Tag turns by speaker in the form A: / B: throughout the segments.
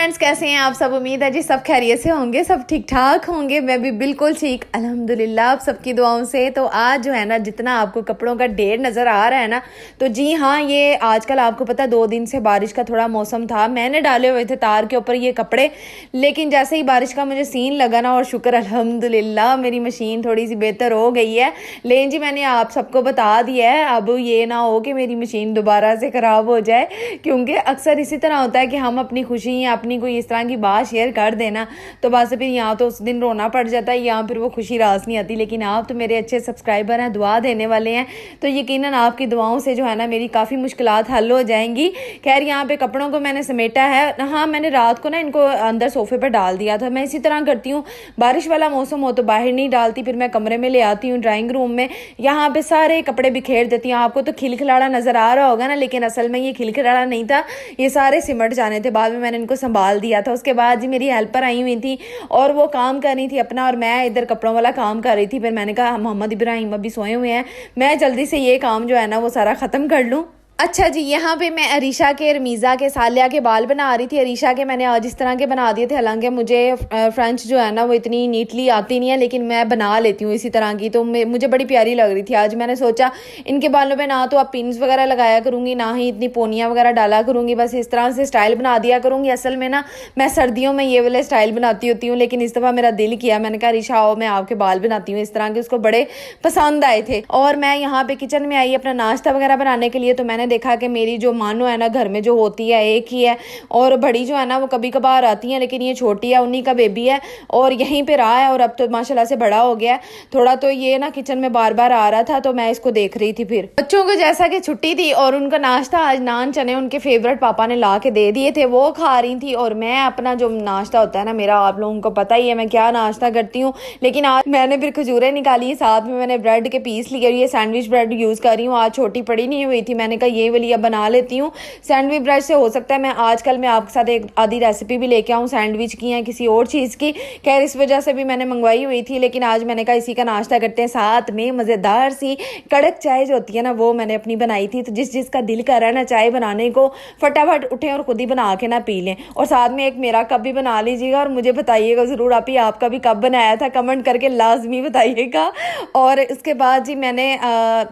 A: Friends, कैसे हैं आप सब। उम्मीद है जी सब खैरियत से होंगे, सब ठीक ठाक होंगे। मैं भी बिल्कुल ठीक अल्हम्दुलिल्लाह आप सबकी दुआओं से। तो आज जो है ना, जितना आपको कपड़ों का ढेर नज़र आ रहा है ना, तो जी हाँ, ये आजकल आपको पता 2 दिन से बारिश का थोड़ा मौसम था। मैंने डाले हुए थे तार के ऊपर ये कपड़े, लेकिन जैसे ही बारिश का मुझे सीन लगा ना, और शुक्र अल्हम्दुलिल्लाह मेरी मशीन थोड़ी सी बेहतर हो गई है। लेकिन जी मैंने आप सबको बता दिया है, अब ये ना हो कि मेरी मशीन दोबारा से ख़राब हो जाए, क्योंकि अक्सर इसी तरह होता है कि हम अपनी खुशी या अपनी कोई इस तरह की बात शेयर कर देना तो बस फिर यहाँ तो उस दिन रोना पड़ जाता है, या फिर वो खुशी रास नहीं आती। लेकिन आप तो मेरे अच्छे सब्सक्राइबर हैं, दुआ देने वाले हैं, तो यकीनन आपकी दुआओं से जो है ना मेरी काफ़ी मुश्किलात हल हो जाएंगी। खैर, यहाँ पे कपड़ों को मैंने समेटा है। हाँ, मैंने रात को ना इनको अंदर सोफे पर डाल दिया था। मैं इसी तरह करती हूँ, बारिश वाला मौसम हो तो बाहर नहीं डालती, फिर मैं कमरे में ले आती हूँ ड्राइंग रूम में, यहाँ पे सारे कपड़े बिखेर देती हूँ। आपको तो खिलखिलाड़ा नज़र आ रहा होगा ना, लेकिन असल में ये खिलखिलाड़ा नहीं था, ये सारे सिमट जाने थे। बाद में मैंने इनको संभाल दिया था। उसके बाद जी मेरी हेल्पर आई हुई थी और वो काम कर रही थी अपना, और मैं इधर कपड़ों वाला काम कर रही थी। फिर मैंने कहा मोहम्मद इब्राहिम अभी सोए हुए हैं, मैं जल्दी से ये काम जो है ना वो सारा ख़त्म कर लूँ। अच्छा जी, यहाँ पे मैं अरीशा के, रमीज़ा के, सालिया के बाल बना रही थी। अरीशा के मैंने आज इस तरह के बना दिए थे। हालांकि मुझे फ्रेंच जो है ना वो इतनी नीटली आती नहीं है, लेकिन मैं बना लेती हूँ इसी तरह की, तो मुझे बड़ी प्यारी लग रही थी। आज मैंने सोचा इनके बालों पे ना तो आप पिन्स वगैरह लगाया करूँगी, ना ही इतनी पोनियाँ वगैरह डाला करूँगी, बस इस तरह से स्टाइल बना दिया करूँगी। असल में ना मैं सर्दियों में ये वाले स्टाइल बनाती होती हूँ, लेकिन इस दफ़ा मेरा दिल किया, मैंने कहा अरीशा आओ मैं आपके बाल बनाती हूँ इस तरह के। उसको बड़े पसंद आए थे। और मैं यहाँ पे किचन में आई अपना नाश्ता वगैरह बनाने के लिए, तो मैंने देखा कि मेरी जो मानो है ना घर में जो होती है एक ही है, और बड़ी जो है ना वो कभी कभार आती है, लेकिन ये छोटी है, उन्हीं का बेबी है और यहीं पे रहा है, और अब तो माशाल्लाह से बड़ा हो गया है थोड़ा। तो ये ना किचन में बार बार आ रहा था, तो मैं इसको देख रही थी। फिर बच्चों को जैसा कि छुट्टी थी और उनका नाश्ता आज नान चने उनके फेवरेट पापा ने ला के दे दिए थे, वो खा रही थी। और मैं अपना जो नाश्ता होता है ना मेरा, आप लोगों को पता ही है मैं क्या नाश्ता करती हूँ, लेकिन आज मैंने फिर खजूरें निकाली, साथ में मैंने ब्रेड के पीस लिए। ये सैंडविच ब्रेड यूज़ कर रही हूँ, आज छोटी पड़ी नहीं हुई थी, मैंने कहा ये वाली अब बना लेती हूँ सैंडविच ब्रेड से। हो सकता है मैं आजकल मैं आपके साथ एक आधी रेसिपी भी लेके आऊँ सैंडविच की या किसी और चीज़ की। खैर, इस वजह से भी मैंने मंगवाई हुई थी, लेकिन आज मैंने कहा इसी का नाश्ता करते हैं। साथ में मज़ेदार सी कड़क चाय जो होती है ना वो मैंने अपनी बनाई थी। तो जिसका दिल कर रहा है ना चाय बनाने को, फटाफट उठें और खुद ही बना के ना पी लें। और साथ में एक मेरा कप भी बना लीजिएगा, और मुझे बताइएगा ज़रूर आप ही आपका भी कप बनाया था, कमेंट करके लाजमी बताइएगा। और उसके बाद जी मैंने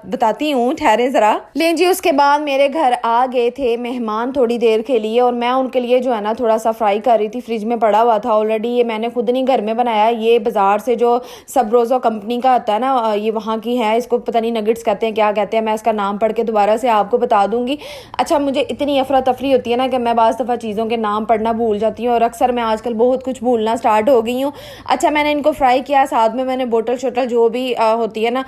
A: बताती हूँ, ठहरे ज़रा। लें जी, उसके बाद मेरे घर आ गए थे मेहमान थोड़ी देर के लिए, और मैं उनके लिए जो है ना थोड़ा सा फ्राई कर रही थी। फ्रिज में पड़ा हुआ था ऑलरेडी, ये मैंने खुद नहीं घर में बनाया, ये बाज़ार से जो सबरोज़ो कंपनी का आता है ना, ये वहाँ की है, इसको पता नहीं नगेट्स कहते हैं क्या कहते हैं, मैं इसका नाम पढ़ के दोबारा से आपको बता दूंगी। अच्छा, मुझे इतनी अफरा तफरी होती है ना कि मैं बाज़ दफ़ा चीज़ों के नाम पढ़ना भूल जाती हूँ, और अक्सर मैं आजकल बहुत कुछ भूलना स्टार्ट हो गई हूँ। अच्छा, मैंने इनको फ्राई किया, साथ में मैंने बोतल शोटल जो भी होती है ना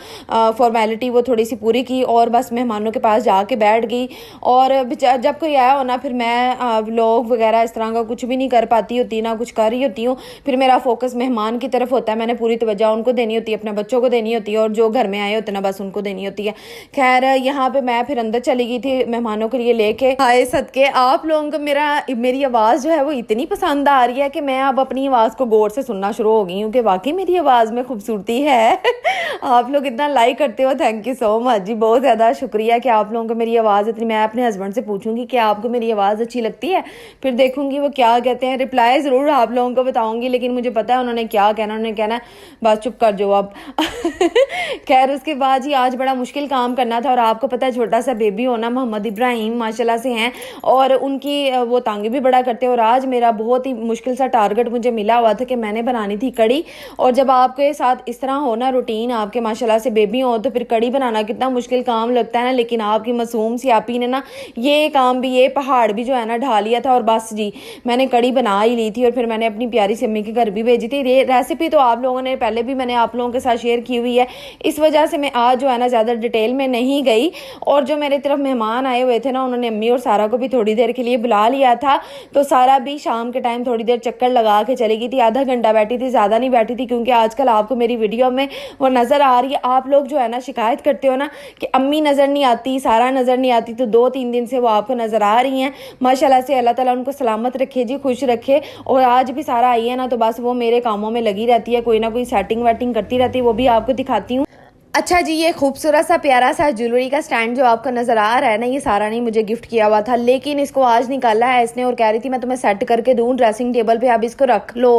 A: फॉर्मेलिटी वो थोड़ी सी पूरी की, और बस मेहमानों के पास जाके बैठ गई। और जब कोई आया हो ना, फिर मैं व्लॉग वगैरह इस तरह का कुछ भी नहीं कर पाती होती, ना कुछ कर रही होती हूँ। फिर मेरा फोकस मेहमान की तरफ होता है, मैंने पूरी तवज्जो उनको देनी होती है, अपने बच्चों को देनी होती है, और जो घर में आए होते ना बस उनको देनी होती है। खैर, यहाँ पे मैं फिर अंदर चली गई थी मेहमानों के लिए लेके। हाय सदके, आप लोगों को मेरी आवाज़ जो है वो इतनी पसंद आ रही है कि मैं अब अपनी आवाज़ को गौर से सुनना शुरू हो गई हूँ कि वाकई मेरी आवाज़ में खूबसूरती है। आप लोग इतना लाइक करते हो, थैंक यू सो मच जी, बहुत ज़्यादा शुक्रिया कि आप लोगों को मेरी आवाज़ इतनी। मैं अपने हस्बैंड से पूछूंगी कि आपको मेरी आवाज़ अच्छी लगती है, फिर देखूंगी वो क्या कहते हैं। रिप्लाई ज़रूर आप लोगों को बताऊंगी, लेकिन मुझे पता है उन्होंने क्या कहना, उन्होंने कहना बस चुप कर जाओ अब। खैर, उसके बाद ही आज बड़ा मुश्किल काम करना था, और आपको पता है छोटा सा बेबी होना, मोहम्मद इब्राहिम माशाल्लाह से हैं, और उनकी वो तांगे भी बड़ा करते हैं। और आज मेरा बहुत ही मुश्किल सा टारगेट मुझे मिला हुआ था कि मैंने बनानी थी कड़ी। और जब आपके साथ इस तरह हो ना रूटीन, आपके माशाल्लाह से बेबी हो, तो फिर कड़ी बनाना कितना मुश्किल काम लगता है ना। लेकिन आपकी मासूम सी आपी ने ना ये काम भी, ये पहाड़ भी जो है ना ढा लिया था, और बस जी मैंने कड़ी बना ही ली थी। और फिर मैंने अपनी प्यारी से अम्मी के घर भी भेजी थी। ये रेसिपी तो आप लोगों ने पहले भी मैंने आप लोगों के साथ शेयर की हुई है, इस वजह से मैं आज जो है ना ज़्यादा डिटेल में नहीं गई। और जो मेरे तरफ मेहमान आए हुए थे ना, उन्होंने अम्मी और सारा को भी थोड़ी देर के लिए बुला लिया था, तो सारा भी शाम के टाइम थोड़ी देर चक्कर लगा के चली गई थी। आधा घंटा बैठी थी, ज़्यादा नहीं बैठी थी, क्योंकि आजकल आपको मेरी वीडियो में वो नज़र आ रही है। आप लोग जो है ना शिकायत करते हो ना कि अम्मी नज़र नहीं आती, सारा नज़र नहीं आती, तो 2-3 दिन से वो आपको नज़र आ रही हैं। माशाल्लाह से अल्लाह ताला उनको सलामत रखे जी, खुश रखे। और आज भी सारा आई है ना, तो बस वो मेरे कामों में लगी रहती है, कोई ना कोई सेटिंग वेटिंग करती रहती है, वो भी आपको दिखाती हूँ। अच्छा जी, ये खूबसूरत सा प्यारा सा ज्वेलरी का स्टैंड जो आपको नज़र आ रहा है ना, ये सारा नहीं मुझे गिफ्ट किया हुआ था, लेकिन इसको आज निकाला है इसने और कह रही थी मैं तुम्हें सेट करके दूं ड्रेसिंग टेबल पे, अब इसको रख लो।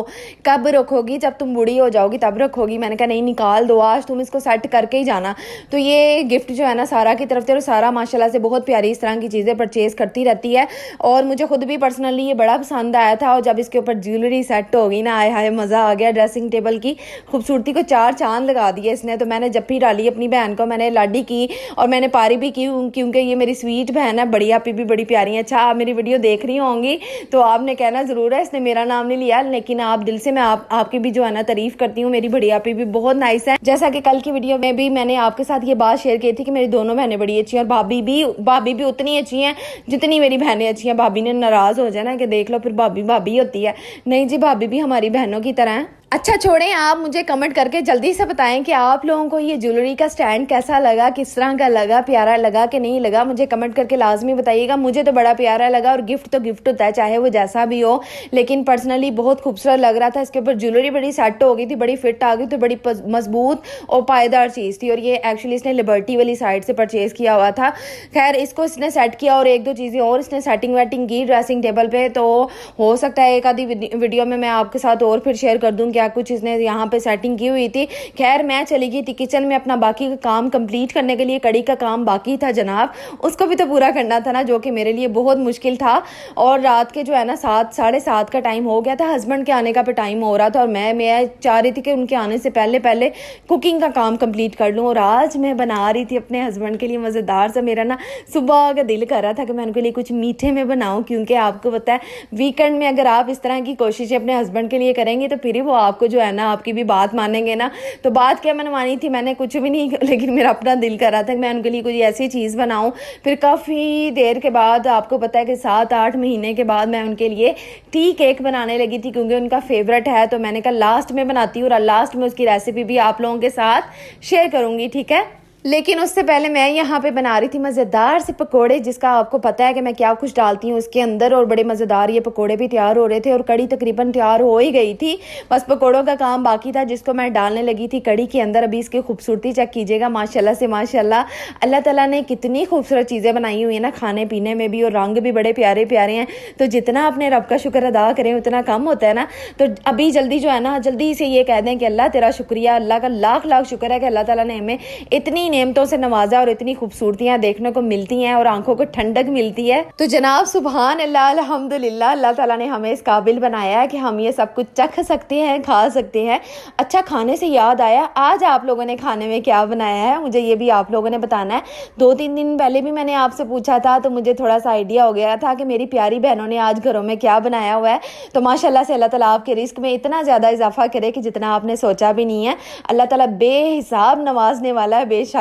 A: कब रखोगी? जब तुम बूढ़ी हो जाओगी तब रखोगी। मैंने कहा नहीं, निकाल दो, आज तुम इसको सेट करके ही जाना। तो ये गिफ्ट जो है ना सारा की तरफ से, और सारा माशाल्लाह से बहुत प्यारी इस तरह की चीज़ें परचेज़ करती रहती है और मुझे खुद भी पर्सनली ये बड़ा पसंद आया था। और जब इसके ऊपर ज्वेलरी सेट होगी ना, आए हाय मज़ा आ गया। ड्रेसिंग टेबल की खूबसूरती को चार चांद लगा दिए इसने। तो मैंने जब भी डाली अपनी बहन को, मैंने लाडी की और मैंने पारी भी की, क्योंकि ये मेरी स्वीट बहन है। बड़ी आपी भी बड़ी प्यारी है। अच्छा, आप मेरी वीडियो देख रही होंगी तो आपने कहना ज़रूर है इसने मेरा नाम नहीं लिया, लेकिन आप दिल से मैं आपकी भी जो है ना तारीफ करती हूँ। मेरी बड़ी आपी भी बहुत नाइस है। जैसा कि कल की वीडियो में भी मैंने आपके साथ ये बात शेयर की थी कि मेरी दोनों बहनें बड़ी अच्छी हैं और भाभी भी उतनी अच्छी हैं जितनी मेरी बहनें अच्छी हैं। भाभी ने नाराज़ हो जाना कि देख लो फिर भाभी भाभी होती है। नहीं जी, भाभी भी हमारी बहनों की तरह है। अच्छा छोड़ें, आप मुझे कमेंट करके जल्दी से बताएं कि आप लोगों को ये ज्वेलरी का स्टैंड कैसा लगा, किस तरह का लगा, प्यारा लगा कि नहीं लगा। मुझे कमेंट करके लाजमी बताइएगा। मुझे तो बड़ा प्यारा लगा और गिफ्ट तो गिफ्ट होता है चाहे वो जैसा भी हो, लेकिन पर्सनली बहुत खूबसूरत लग रहा था। इसके ऊपर ज्वेलरी बड़ी सेट हो गई थी, बड़ी फिट आ गई थी, बड़ी मजबूत और पायदार चीज़ थी। और ये एक्चुअली इसने लिबर्टी वाली साइड से परचेज़ किया हुआ था। खैर इसको इसने सेट किया और एक दो चीज़ें और इसने सेटिंग वेटिंग की ड्रेसिंग टेबल पर। तो हो सकता है एक आधी वीडियो में मैं आपके साथ और फिर शेयर कर दूँ क्या कुछ इसने यहाँ पे सेटिंग की हुई थी। खैर मैं चली गई थी किचन में अपना बाकी का काम कंप्लीट करने के लिए। कड़ी का काम बाकी था जनाब, उसको भी तो पूरा करना था ना, जो कि मेरे लिए बहुत मुश्किल था। और रात के जो है ना 7 साढ़े 7 का टाइम हो गया था, हस्बैंड के आने का भी टाइम हो रहा था और मैं चाह रही थी कि उनके आने से पहले पहले कुकिंग का काम कंप्लीट कर लूँ। और आज मैं बना रही थी अपने हस्बैंड के लिए मज़ेदार सा, मेरा ना सुबह का दिल कर रहा था कि मैं उनके लिए कुछ मीठे में बनाऊँ, क्योंकि आपको पता है वीकेंड में अगर आप इस तरह की कोशिशें अपने हस्बैंड के लिए करेंगे तो फिर ही वो आपको जो है ना आपकी भी बात मानेंगे ना। तो बात क्या मनवानी थी, मैंने कुछ भी नहीं, लेकिन मेरा अपना दिल कर रहा था कि मैं उनके लिए कुछ ऐसी चीज़ बनाऊं। फिर काफ़ी देर के बाद, आपको पता है कि 7-8 महीने के बाद मैं उनके लिए टी केक बनाने लगी थी, क्योंकि उनका फेवरेट है। तो मैंने कहा लास्ट में बनाती हूँ और लास्ट में उसकी रेसिपी भी आप लोगों के साथ शेयर करूँगी, ठीक है। लेकिन उससे पहले मैं यहाँ पे बना रही थी मज़ेदार से पकोड़े, जिसका आपको पता है कि मैं क्या कुछ डालती हूँ उसके अंदर। और बड़े मज़ेदार ये पकोड़े भी तैयार हो रहे थे और कड़ी तकरीबन तैयार हो ही गई थी, बस पकोड़ों का काम बाकी था जिसको मैं डालने लगी थी कड़ी के अंदर। अभी इसकी खूबसूरती चेक कीजिएगा, माशाल्लाह से माशाल्लाह। अल्लाह ताला ने कितनी खूबसूरत चीज़ें बनाई हुई है ना, खाने पीने में भी, और रंग भी बड़े प्यारे प्यारे हैं। तो जितना अपने रब का शुक्र अदा करें उतना कम होता है ना। तो अभी जल्दी जो है ना, जल्दी से ये कह दें कि अल्लाह तेरा शुक्रिया, अल्लाह का लाख लाख शुक्र है कि अल्लाह ताला ने हमें इतनी नेमतों से नवाजा और इतनी खूबसूरतियां देखने को मिलती हैं और आंखों को ठंडक मिलती है। तो जनाब सुभान अल्लाह, अल्हम्दुलिल्लाह, अल्लाह ताला ने हमें इस काबिल बनाया है कि हम ये सब कुछ चख सकते हैं, खा सकते हैं। अच्छा, खाने से याद आया, आज आप लोगों ने खाने में क्या बनाया है मुझे ये भी आप लोगों ने बताना है। 2-3 दिन पहले भी मैंने आपसे पूछा था तो मुझे थोड़ा सा आइडिया हो गया था कि मेरी प्यारी बहनों ने आज घरों में क्या बनाया हुआ है। तो माशाल्लाह से अल्लाह ताला आपके रिस्क में इतना ज़्यादा इजाफा करे कि जितना आपने सोचा भी नहीं है। अल्लाह ताला बेहिसाब नवाजने वाला है बेशक।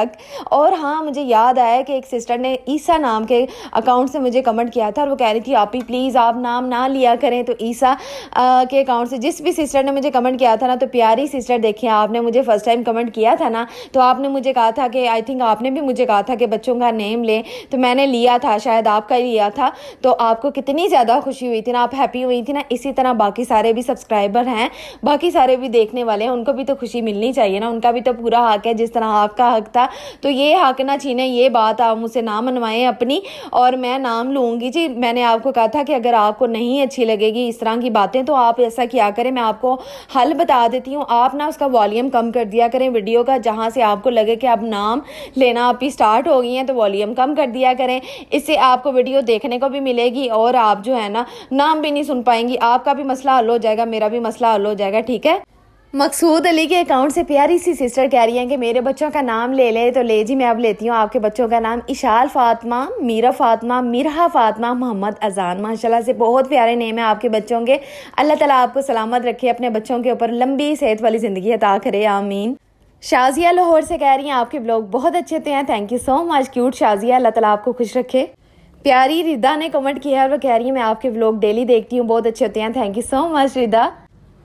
A: और हाँ, मुझे याद आया कि एक सिस्टर ने ईसा नाम के अकाउंट से मुझे कमेंट किया था और वो कह रही थी आपी प्लीज़ आप नाम ना लिया करें। तो ईसा के अकाउंट से जिस भी सिस्टर ने मुझे कमेंट किया था ना, तो प्यारी सिस्टर, देखिए आपने मुझे फर्स्ट टाइम कमेंट किया था ना, तो आपने मुझे कहा था कि आई थिंक आपने भी मुझे कहा था कि बच्चों का नेम लें, तो मैंने लिया था, शायद आपका ही लिया था। तो आपको कितनी ज़्यादा खुशी हुई थी ना, आप हैप्पी हुई थी ना। इसी तरह बाकी सारे भी सब्सक्राइबर हैं, बाकी सारे भी देखने वाले हैं, उनको भी तो खुशी मिलनी चाहिए ना, उनका भी तो पूरा हक है जिस तरह आपका हक था। तो ये हक ना छीने, ये बात आप मुझसे ना मनवाएं अपनी, और मैं नाम लूँगी जी। मैंने आपको कहा था कि अगर आपको नहीं अच्छी लगेगी इस तरह की बातें तो आप ऐसा क्या करें, मैं आपको हल बता देती हूँ। आप ना उसका वॉल्यूम कम कर दिया करें वीडियो का, जहाँ से आपको लगे कि अब नाम लेना आपकी स्टार्ट हो गई हैं तो वॉल्यूम कम कर दिया करें। इससे आपको वीडियो देखने को भी मिलेगी और आप जो है ना नाम भी नहीं सुन पाएंगी। आपका भी मसला हल हो जाएगा, मेरा भी मसला हल हो जाएगा, ठीक है। मकसूद अली के अकाउंट से प्यारी सी सिस्टर कह रही हैं कि मेरे बच्चों का नाम ले ले। तो ले जी, मैं अब लेती हूँ आपके बच्चों का नाम। इशाल फातिमा, मीरा फातिमा, मिरहा फातिमा, मोहम्मद अजान। माशाल्लाह से बहुत प्यारे नेम है आपके बच्चों के। अल्लाह ताला आपको सलामत रखे, अपने बच्चों के ऊपर लंबी सेहत वाली ज़िंदगी अता करे, आमीन। शाजिया लाहौर से कह रही हैं आपके ब्लॉग बहुत अच्छे होते हैं, thank you so much cute Shazia, अल्लाह ताला आपको खुश रखे। प्यारी रिदा ने कमेंट किया है, वो कह रही है मैं आपके ब्लॉग डेली देखती हूँ, बहुत अच्छे होते हैं, थैंक यू सो मच रिदा।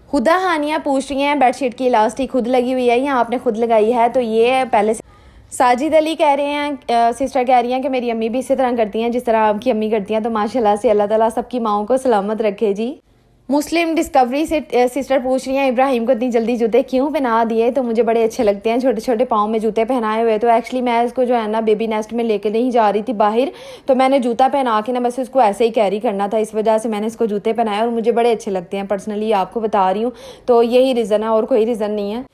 A: खुदा हानिया पूछ रही हैं बेडशीट की इलास्टिक खुद लगी हुई है या आपने खुद लगाई है? तो ये पहले से साजिद अली कह रहे हैं, सिस्टर कह रही हैं कि मेरी अम्मी भी इसी तरह करती हैं जिस तरह आपकी अम्मी करती हैं। तो माशाल्लाह से अल्लाह ताला सबकी माओं को सलामत रखे जी। मुस्लिम डिस्कवरी से सिस्टर पूछ रही हैं इब्राहिम को इतनी जल्दी जूते क्यों पहना दिए। तो मुझे बड़े अच्छे लगते हैं छोटे छोटे पाँव में जूते पहनाए हुए। तो एक्चुअली मैं इसको जो है ना बेबी नेस्ट में लेके नहीं जा रही थी बाहर, तो मैंने जूता पहना के ना बस इसको ऐसे ही कैरी करना था, इस वजह से मैंने इसको जूते पहनाए और मुझे बड़े अच्छे लगते हैं पर्सनली, आपको बता रही हूँ। तो यही रीज़न है और कोई रीज़न नहीं है।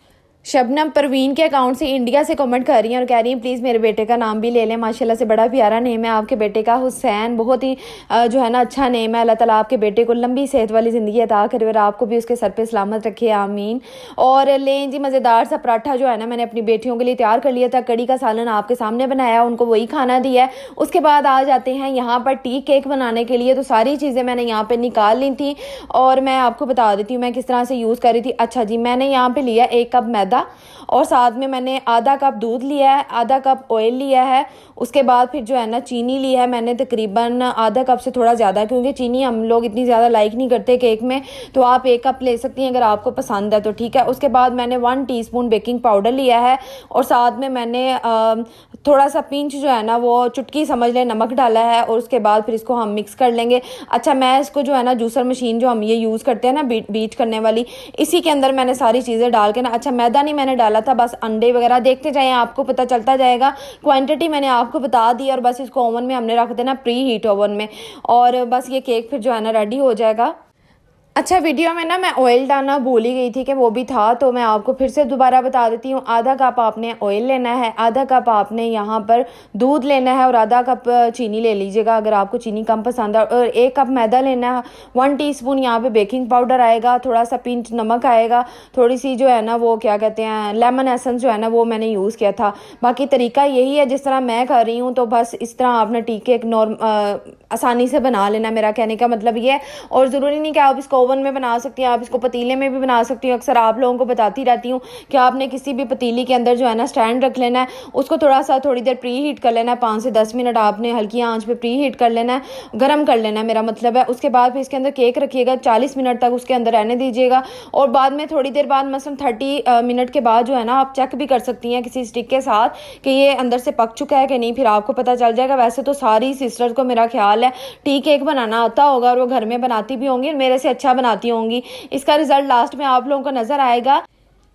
A: शबनम परवीन के अकाउंट से इंडिया से कमेंट कर रही हैं और कह रही हैं प्लीज़ मेरे बेटे का नाम भी ले लें, माशाल्लाह से बड़ा प्यारा नेम है आपके बेटे का, हुसैन। बहुत ही जो है ना अच्छा नेम है। अल्लाह ताला आपके बेटे को लंबी सेहत वाली ज़िंदगी अता करे और आपको भी उसके सर पे सलामत रखे, आमीन। और लें जी मज़ेदार सा पराठा जो है ना मैंने अपनी बेटियों के लिए तैयार कर लिया था, कड़ी का सालन आपके सामने बनाया, उनको वही खाना दिया है। उसके बाद आ जाते हैं यहाँ पर टी केक बनाने के लिए। तो सारी चीज़ें मैंने यहाँ पर निकाल ली थी और मैं आपको बता देती हूँ मैं किस तरह से यूज़ कर रही थी। अच्छा जी, मैंने यहाँ पर लिया 1 कप मैदा और साथ में मैंने आधा कप दूध लिया है, आधा कप ऑयल लिया है। उसके बाद फिर जो है ना चीनी ली है मैंने तकरीबन आधा कप से थोड़ा ज़्यादा, क्योंकि चीनी हम लोग इतनी ज़्यादा लाइक नहीं करते केक में, तो आप 1 कप ले सकती हैं अगर आपको पसंद है तो ठीक है। उसके बाद मैंने 1 टीस्पून बेकिंग पाउडर लिया है और साथ में मैंने थोड़ा सा पिंच जो है ना वो चुटकी समझ लें नमक डाला है और उसके बाद फिर इसको हम मिक्स कर लेंगे। अच्छा, मैं इसको जो है ना जूसर मशीन जो हम ये यूज़ करते हैं ना बीट करने वाली, इसी के अंदर मैंने सारी चीज़ें डाल के ना, अच्छा मैदा नहीं मैंने डाला था, बस अंडे वगैरह देखते जाएं आपको पता चलता जाएगा। क्वांटिटी मैंने आपको बता दी और बस इसको ओवन में हमने रख देना, प्री हीट ओवन में, और बस ये केक फिर जो है ना रेडी हो जाएगा। अच्छा, वीडियो में ना मैं ऑयल डालना भूल ही गई थी कि वो भी था, तो मैं आपको फिर से दोबारा बता देती हूँ। आधा कप आपने ऑयल लेना है, आधा कप आपने यहाँ पर दूध लेना है और आधा कप चीनी ले लीजिएगा अगर आपको चीनी कम पसंद है, और 1 कप मैदा लेना है। 1 टीस्पून यहाँ पे बेकिंग पाउडर आएगा, थोड़ा सा पिंच नमक आएगा, थोड़ी सी जो है ना वो क्या कहते हैं लेमन एसेंस जो है ना वो मैंने यूज़ किया था। बाकी तरीका यही है जिस तरह मैं कर रही हूँ, तो बस इस तरह आपने टीके एक आसानी से बना लेना, मेरा कहने का मतलब ये है। और ज़रूरी नहीं कि आप इसको ओवन में बना सकती हैं, आप इसको पतीले में भी बना सकती हैं। अक्सर आप लोगों को बताती रहती हूँ कि आपने किसी भी पतीली के अंदर जो है ना स्टैंड रख लेना है, उसको थोड़ी देर प्री हीट कर लेना है, 5 से 10 मिनट आपने हल्की आंच पे प्री हीट कर लेना है, गर्म कर लेना है मेरा मतलब है। उसके बाद फिर इसके अंदर केक रखिएगा, 40 मिनट तक उसके अंदर रहने दीजिएगा और बाद में थोड़ी देर बाद मसलन 30 मिनट के बाद जो है ना आप चेक भी कर सकती हैं किसी स्टिक के साथ कि ये अंदर से पक चुका है कि नहीं, फिर आपको पता चल जाएगा। वैसे तो सारी सिस्टर्स को मेरा ख्याल है टी केक बनाना आता होगा और वो घर में बनाती भी होंगी, मेरे से अच्छा बनाती होंगी। इसका रिजल्ट लास्ट में आप लोगों को नजर आएगा।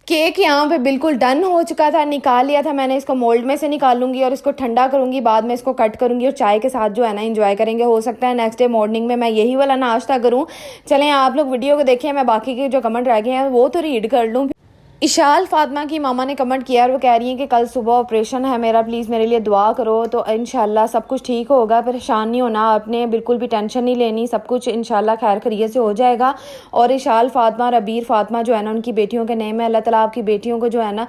A: केक यहाँ पे बिल्कुल डन हो चुका था, निकाल लिया था मैंने, इसको मोल्ड में से निकालूंगी और इसको ठंडा करूंगी, बाद में इसको कट करूंगी और चाय के साथ जो है ना एंजॉय करेंगे। हो सकता है नेक्स्ट डे मॉर्निंग में मैं यही वाला नाश्ता करूं। चलें आप लोग वीडियो को देखें, मैं बाकी के जो कमेंट रह गए हैं वो तो रीड कर लूँ। इशाल फातिमा की मामा ने कमेंट किया और वो कह रही हैं कि कल सुबह ऑपरेशन है मेरा, प्लीज़ मेरे लिए दुआ करो। तो इंशाल्लाह सब कुछ ठीक होगा, परेशान नहीं होना आपने, बिल्कुल भी टेंशन नहीं लेनी, सब कुछ इंशाल्लाह खैर खैरियत से हो जाएगा। और इशाल फातिमा और अबीर फातिमा जो है ना उनकी बेटियों के नेम है। अल्लाह ताला आपकी बेटियों को जो है ना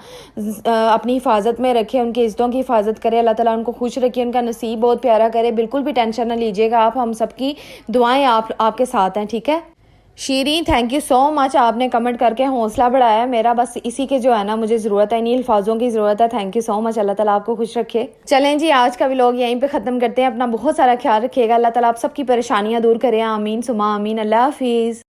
A: अपनी हिफाजत में रखे, उनकी इज़्ज़तों की हिफाजत करे, अल्लाह ताला उनको खुश रखे, उनका नसीब बहुत प्यारा करे। बिल्कुल भी टेंशन ना लीजिएगा आप, हम सबकी दुआएँ आपके साथ हैं, ठीक है। शीरी, थैंक यू सो मच, आपने कमेंट करके हौसला बढ़ाया मेरा, बस इसी के जो है ना मुझे ज़रूरत है, इन्हीं अल्फाजों की ज़रूरत है। थैंक यू सो मच, अल्लाह ताला आपको खुश रखे। चलें जी, आज का व्लॉग यहीं पे ख़त्म करते हैं। अपना बहुत सारा ख्याल रखिएगा, अल्लाह ताला आप सबकी परेशानियां दूर करें, आमीन सुमा आमीन। अल्लाह हाफिज़।